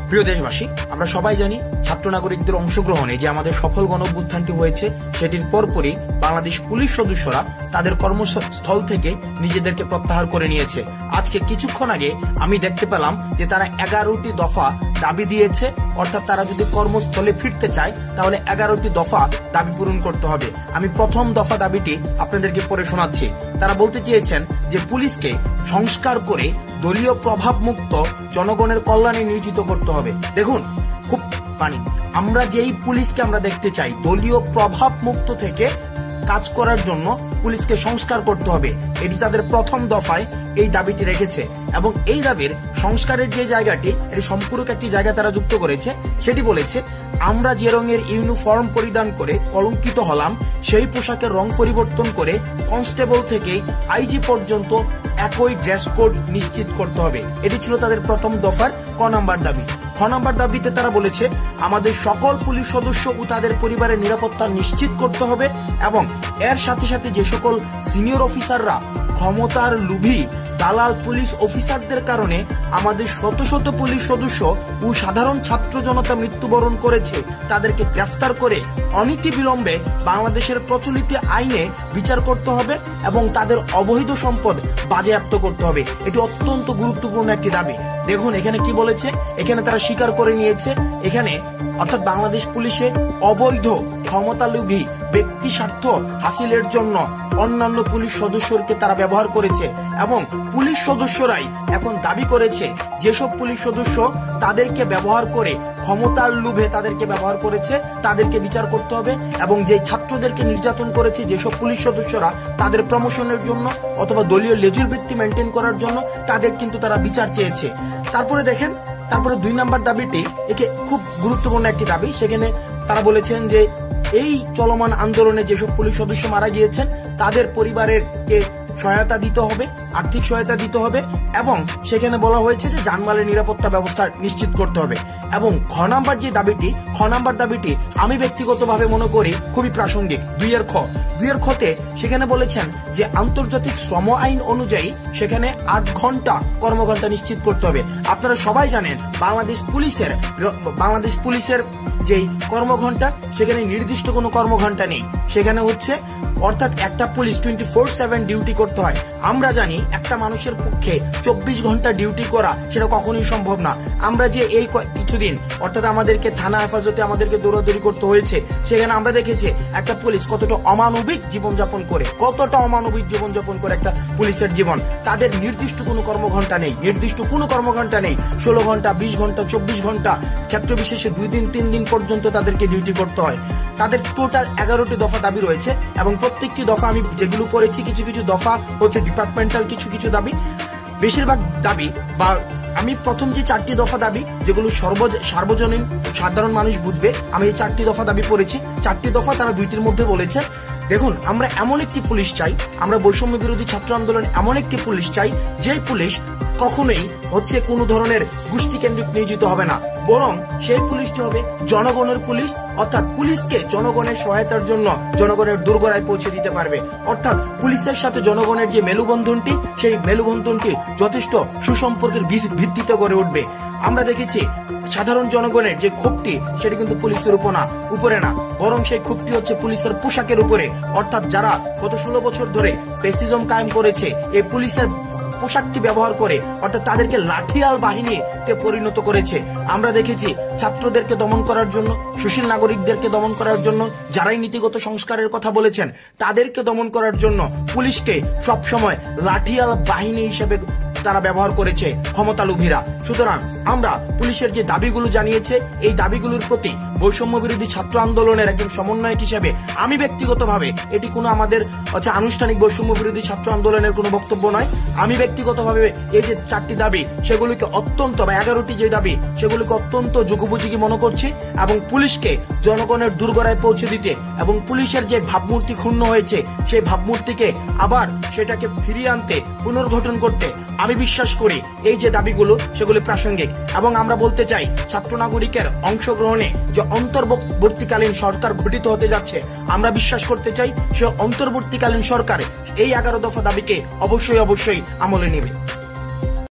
প্রিয় দেশবাসী, আমরা সবাই জানি ছাত্র নাগরিকদের অংশগ্রহণে যে আমাদের সফল গণঅভ্যুত্থানটি হয়েছে সেটির পরপরই বাংলাদেশ পুলিশ সদস্যরা তাদের কর্মস্থল থেকে নিজেদেরকে প্রত্যাহার করে নিয়েছে। আজকে কিছুক্ষণ আগে আমি দেখতে পেলাম যে তারা 11টি দফা দাবি দিয়েছে, অর্থাৎ তারা যদি কর্মস্থলে ফিরতে চায় তাহলে 11টি দফা দাবি পূরণ করতে হবে। আমি প্রথম দফা দাবিটি আপনাদেরকে পড়ে শোনাচ্ছি। তারা বলতে চেয়েছেন যে পুলিশকে সংস্কার করে দলীয় প্রভাব মুক্ত জনগণের কল্যাণে নিয়োজিত করতে হবে। দেখুন, খুব আমরা যেই পুলিশকে আমরা দেখতে চাই দলীয় প্রভাব মুক্ত থেকে কাজ করার জন্য পুলিশকে সংস্কার করতে হবে, এটি তাদের প্রথম দফায় এই দাবিটি রেখেছে। এবং এই দাবির সংস্কারের যে জায়গাটি, এটি সম্পূরক একটি জায়গা তারা যুক্ত করেছে। সেটি বলেছে, আমরা যে রঙের ইউনিফর্ম পরিধান করে কলঙ্কিত হলাম সেই পোশাকের রং পরিবর্তন করে কনস্টেবল থেকে আইজি পর্যন্ত একই ড্রেস কোড নিশ্চিত করতে হবে। এটি ছিল তাদের প্রথম দফার ক নাম্বার দাবি। খ নাম্বার দাবিতে তারা বলেছে, আমাদের সকল পুলিশ সদস্য ও তাদের পরিবারের নিরাপত্তা নিশ্চিত করতে হবে এবং এর সাথে সাথে যে সকল সিনিয়র অফিসাররা ক্ষমতার লোভী দালাল পুলিশ অফিসারদের কারণে আমাদের শত শত পুলিশ সদস্য ও সাধারণ ছাত্র জনতা মৃত্যুবরণ করেছে, তাদেরকে গ্রেফতার করে অনীতি বিলম্বে বাংলাদেশের প্রচলিত আইনে বিচার করতে হবে এবং তাদের অবৈধ সম্পদ বাজেয়াপ্ত করতে হবে। এটি অত্যন্ত গুরুত্বপূর্ণ একটি দাবি। দেখুন এখানে কি বলেছে, এখানে তারা স্বীকার করে নিয়েছে, এখানে অর্থাৎ বাংলাদেশ পুলিশে অবৈধ ক্ষমতালোভী ব্যক্তি স্বার্থ হাসিলের জন্য অন্যান্য পুলিশ সদস্যকে তারা ব্যবহার করেছে এবং পুলিশ সদস্যরাই এখন দাবি করেছে যেসব পুলিশ সদস্য তাদেরকে ব্যবহার করে ক্ষমতার লোভে তাদেরকে ব্যবহার করেছে তাদেরকে বিচার করতে হবে এবং যে ছাত্রদেরকে নির্যাতন করেছে যেসব পুলিশ সদস্যরা তাদের প্রমোশনের জন্য অথবা দলীয় লেজুর বৃত্তি মেনটেন করার জন্য তাদের কিন্তু তারা বিচার চেয়েছে। তারপরে দেখেন, তারপরে 2 নাম্বার দাবিটি একে খুব গুরুত্বপূর্ণ একটি দাবি। সেখানে তারা বলেছেন যে এই চলমান আন্দোলনে যেসব পুলিশ সদস্য মারা গিয়েছেন তাদের পরিবারের কে সহায়তা দিতে হবে, আর্থিক সহায়তা দিতে হবে এবং সেখানে বলা হয়েছে যে জানমালের নিরাপত্তা ব্যবস্থা নিশ্চিত করতে হবে। এবং খ নাম্বার দাবিটি আমি ব্যক্তিগতভাবে মনে করি খুবই প্রাসঙ্গিক। 2 খতে সেখানে বলেছেন যে আন্তর্জাতিক শ্রম আইন অনুযায়ী সেখানে 8 ঘন্টা কর্মঘণ্টা নিশ্চিত করতে হবে। আপনারা সবাই জানেন বাংলাদেশ পুলিশের যেই কর্মঘণ্টা সেখানে নির্দিষ্ট কোনো কর্মঘণ্টা নেই। সেখানে হচ্ছে অর্থাৎ একটা পুলিশ 24/7 ডিউটি করতে হয়। আমরা জানি একটা মানুষের পক্ষে 24 ঘন্টা ডিউটি করা সেটা কখনোই সম্ভব না। আমরা যে এই কিছুদিন অর্থাৎ আমাদেরকে থানা হেফাজতে আমাদেরকে দৌড়াদৌড়ি করতে হয়েছে, সেখানে আমরা দেখেছি একটা পুলিশ কতটা অমানবিক জীবনযাপন করে একটা পুলিশের জীবন। তাদের নির্দিষ্ট কোনো কর্মঘণ্টা নেই, 16 ঘন্টা, 20 ঘন্টা, 24 ঘন্টা, ক্ষেত্র বিশেষে 2 দিন 3 দিন পর্যন্ত তাদেরকে ডিউটি করতে হয়। তাদের টোটাল 11টি দফা দাবি রয়েছে এবং প্রত্যেকটি দফা আমি যেগুলো পড়েছি কিছু কিছু দফা হচ্ছে ডিপার্টমেন্টাল, কিছু দাবি, বেশিরভাগ দাবি বা আমি প্রথম যে 4টি দফা দাবি যেগুলো সার্বজনীন সাধারণ মানুষ বুঝবে, আমি এই 4টি দফা দাবি পড়েছি। 4টি দফা তারা 2টির মধ্যে বলেছে, দেখুন আমরা এমন একটি পুলিশ চাই, আমরা বৈষম্য বিরোধী ছাত্র আন্দোলন এমন একটি পুলিশ চাই যে পুলিশ কখনোই হচ্ছে কোনো ধরনের গোষ্ঠী কেন্দ্রিক নিয়োজিত হবে না, বরং সেই পুলিশটি হবে জনগণের পুলিশ, অর্থাৎ পুলিশকে জনগণের সহায়তার জন্য জনগণের দোরগোড়ায় পৌঁছে দিতে পারবে। অর্থাৎ পুলিশের সাথে জনগণের যে মেলুবন্ধনটি, সেই মেলুবন্ধনটি যথেষ্ট সুসম্পর্কের ভিত্তিতে গড়ে উঠবে। আমরা দেখেছি সাধারণ জনগণের যে ক্ষোভটি সেটি কিন্তু পুলিশের উপরে না, বরং সেই ক্ষোভটি হচ্ছে পুলিশের পোশাকের উপরে। অর্থাৎ যারা গত 16 বছর ধরে ফ্যাসিজম কায়েম করেছে এই পুলিশের পোশাকটি ব্যবহার করে, অর্থাৎ তাদেরকে লাঠিয়াল বাহিনীতে পরিণত করেছে। আমরা দেখেছি ছাত্রদেরকে দমন করার জন্য, সুশীল নাগরিকদেরকে দমন করার জন্য, যারাই নীতিগত সংস্কারের কথা বলেছেন তাদেরকে দমন করার জন্য পুলিশকে সবসময় লাঠিয়াল বাহিনী হিসেবে তারা ব্যবহার করেছে ক্ষমতালোভীরা। সুতরাং আমরা পুলিশের যে দাবিগুলো জানিয়েছে এই দাবিগুলোর প্রতি বৈষম্য বিরোধী ছাত্র আন্দোলনের একজন সমন্বয়ক হিসেবে আমি ব্যক্তিগতভাবে, এটি কোনো আমাদের আনুষ্ঠানিক বৈষম্য বিরোধী ছাত্র আন্দোলনের কোনো বক্তব্য নয়, আমি ব্যক্তিগতভাবে এই যে 4টি দাবি সেগুলিকে অত্যন্ত বা 11টি যে দাবি সেগুলিকে অত্যন্ত যুগোপযোগী মনে করছি এবং পুলিশকে জনগণের দোরগোড়ায় পৌঁছে দিতে এবং পুলিশের যে ভাবমূর্তি ক্ষুণ্ণ হয়েছে সেই ভাবমূর্তিকে আবার সেটাকে ফিরিয়ে আনতে, পুনর্গঠন করতে আমি বিশ্বাস করি এই যে দাবিগুলো সেগুলি প্রাসঙ্গিক। এবং আমরা বলতে চাই ছাত্র নাগরিকের অংশগ্রহণে যে অন্তর্বর্তীকালীন সরকার গঠিত হতে যাচ্ছে, আমরা বিশ্বাস করতে চাই সে অন্তর্বর্তীকালীন সরকার এই 11 দফা দাবিকে অবশ্যই আমলে নেবে।